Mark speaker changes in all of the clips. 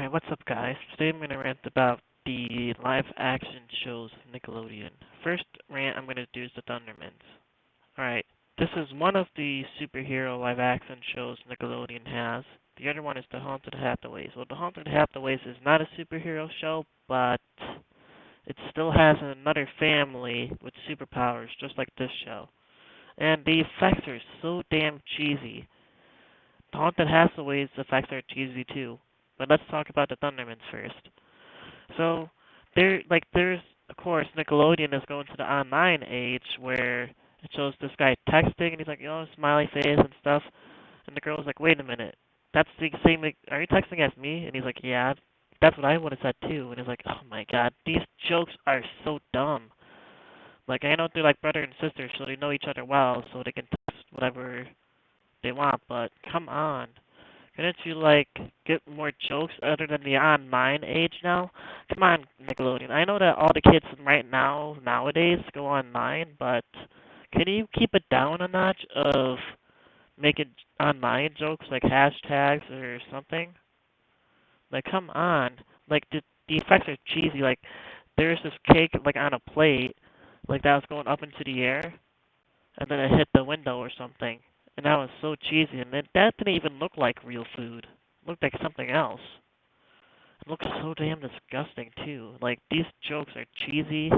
Speaker 1: Alright, what's up guys? Today I'm going to rant about the live action shows of Nickelodeon. First rant I'm going to do is the Thundermans. Alright, this is one of the superhero live action shows Nickelodeon has. The other one is The Haunted Hathaways. Well, The Haunted Hathaways is not a superhero show, but it still has another family with superpowers just like this show. And the effects are so damn cheesy. The Haunted Hathaways effects are cheesy too. But let's talk about the Thundermans first. So, there's, of course, Nickelodeon is going to the online age where it shows this guy texting and he's like, smiley face and stuff. And the girl's like, wait a minute, that's the same, are you texting as me? And he's like, yeah, that's what I would have said too. And he's like, oh my god, these jokes are so dumb. Like, I know they're like brother and sister, so they know each other well, so they can text whatever they want, but come on. Couldn't you, get more jokes other than the online age now? Come on, Nickelodeon. I know that all the kids right now, nowadays, go online, but can you keep it down a notch of making online jokes like hashtags or something? Like, come on. Like, the effects are cheesy. Like, there's this cake, on a plate, that was going up into the air, and then it hit the window or something. And that was so cheesy, and that didn't even look like real food. It looked like something else. It looks so damn disgusting, too. Like, these jokes are cheesy,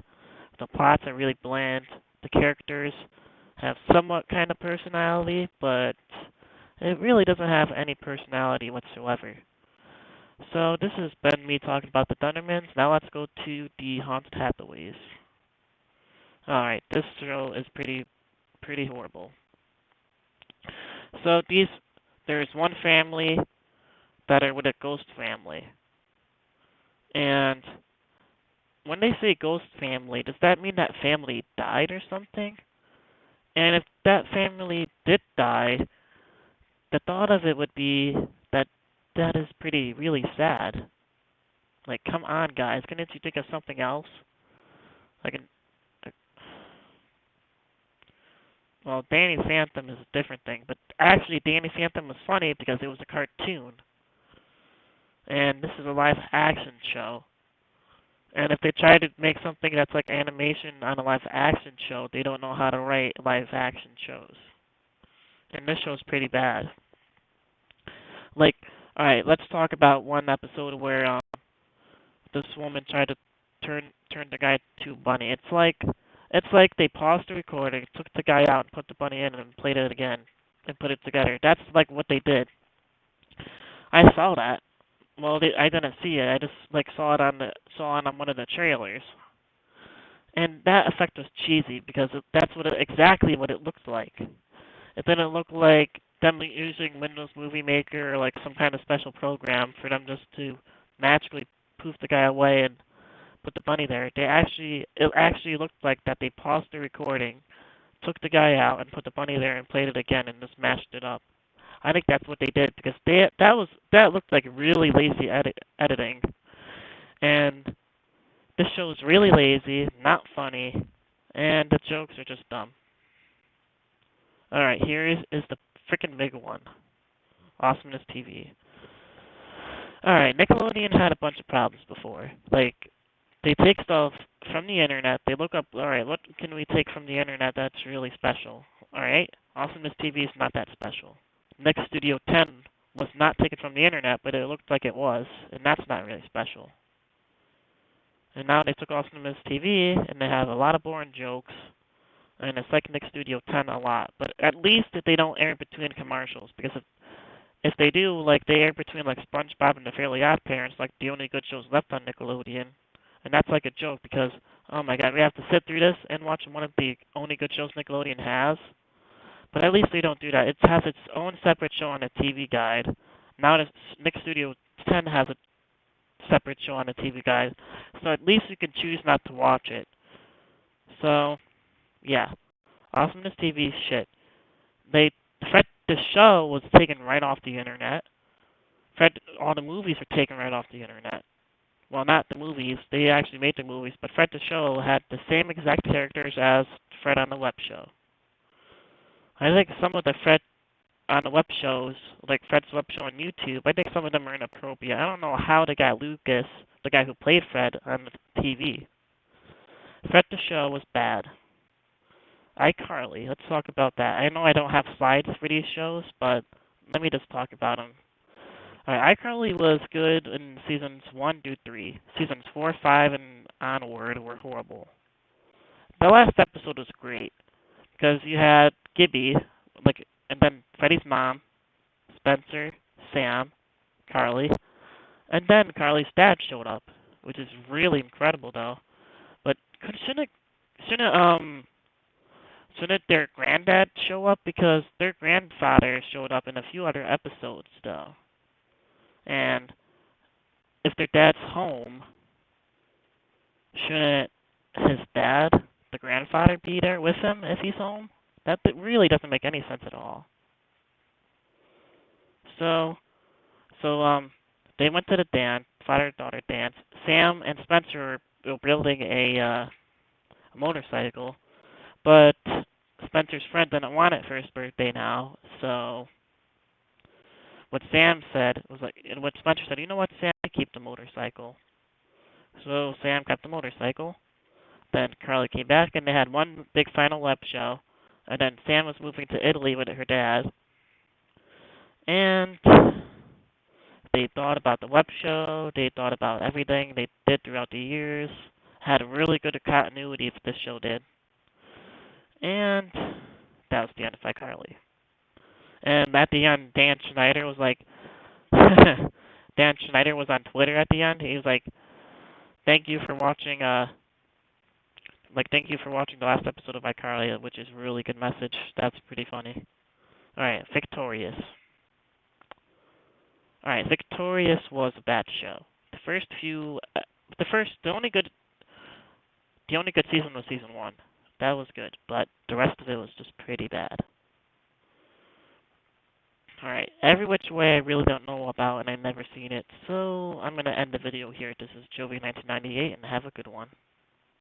Speaker 1: the plots are really bland, the characters have somewhat kind of personality, but it really doesn't have any personality whatsoever. So this has been me talking about the Thundermans. Now let's go to the Haunted Hathaways. Alright, this show is pretty horrible. So there's one family that are with a ghost family. And when they say ghost family, does that mean that family died or something? And if that family did die, the thought of it would be that is really sad. Like, come on, guys. Couldn't you think of something else? Well, Danny Phantom is a different thing, but actually Danny Phantom was funny because it was a cartoon. And this is a live action show. And if they try to make something that's like animation on a live action show, they don't know how to write live action shows. And this show's pretty bad. Alright, let's talk about one episode where this woman tried to turn the guy to a bunny. It's like they paused the recording, took the guy out, and put the bunny in, and played it again, and put it together. That's like what they did. I saw that. Well, I didn't see it. I just saw it on one of the trailers, and that effect was cheesy because that's exactly what it looked like. It didn't look like them using Windows Movie Maker or some kind of special program for them just to magically poof the guy away and put the bunny there. It actually looked like that they paused the recording, took the guy out, and put the bunny there and played it again and just mashed it up. I think that's what they did because that looked like really lazy editing, and this show is really lazy, not funny, and the jokes are just dumb. All right, here is the freaking big one, awesomenesstv. All right, Nickelodeon had a bunch of problems before. They take stuff from the internet. They look up, all right, what can we take from the internet that's really special? All right, awesomenesstv is not that special. Next Studio 10 was not taken from the internet, but it looked like it was, and that's not really special. And now they took awesomenesstv, and they have a lot of boring jokes, and it's like Nick Studio 10 a lot. But at least if they don't air between commercials, because if they do, they air between SpongeBob and the Fairly Odd Parents, the only good shows left on Nickelodeon. And that's a joke because, oh my god, we have to sit through this and watch one of the only good shows Nickelodeon has. But at least they don't do that. It has its own separate show on the TV Guide. Now Nick Studio 10 has a separate show on the TV Guide. So at least you can choose not to watch it. So, yeah. awesomenesstv shit. The show was taken right off the internet. All the movies were taken right off the internet. Well, not the movies. They actually made the movies, but Fred the Show had the same exact characters as Fred on the Web Show. I think some of the Fred on the web shows, like Fred's web show on YouTube, I think some of them are inappropriate. I don't know how they got Lucas, the guy who played Fred, on the TV. Fred the show was bad. iCarly, let's talk about that. I know I don't have slides for these shows, but let me just talk about them. Alright, iCarly was good in seasons 1 through 3. Seasons 4, 5, and onward were horrible. The last episode was great, because you had Gibby, and then Freddie's mom, Spencer, Sam, Carly, and then Carly's dad showed up, which is really incredible though. But shouldn't shouldn't their granddad show up, because their grandfather showed up in a few other episodes though. And if their dad's home, shouldn't his dad, the grandfather, be there with him if he's home? That really doesn't make any sense at all. So they went to the dance, father-daughter dance. Sam and Spencer were building a motorcycle, but Spencer's friend didn't want it for his birthday now. So what Sam said was and what Spencer said, you know what, Sam, I keep the motorcycle. So Sam kept the motorcycle. Then Carly came back, and they had one big final web show. And then Sam was moving to Italy with her dad. And they thought about the web show. They thought about everything they did throughout the years. Had a really good continuity this show did. And that was the end of iCarly. And at the end, Dan Schneider was like, Dan Schneider was on Twitter at the end. He was like, thank you for watching thank you for watching the last episode of iCarly, which is a really good message. That's pretty funny. Alright, Victorious. Alright, Victorious was a bad show. The only good season was season 1. That was good, but the rest of it was just pretty bad. Alright, Every Which Way I really don't know about, and I've never seen it, so I'm going to end the video here. This is Jovi1998, and have a good one.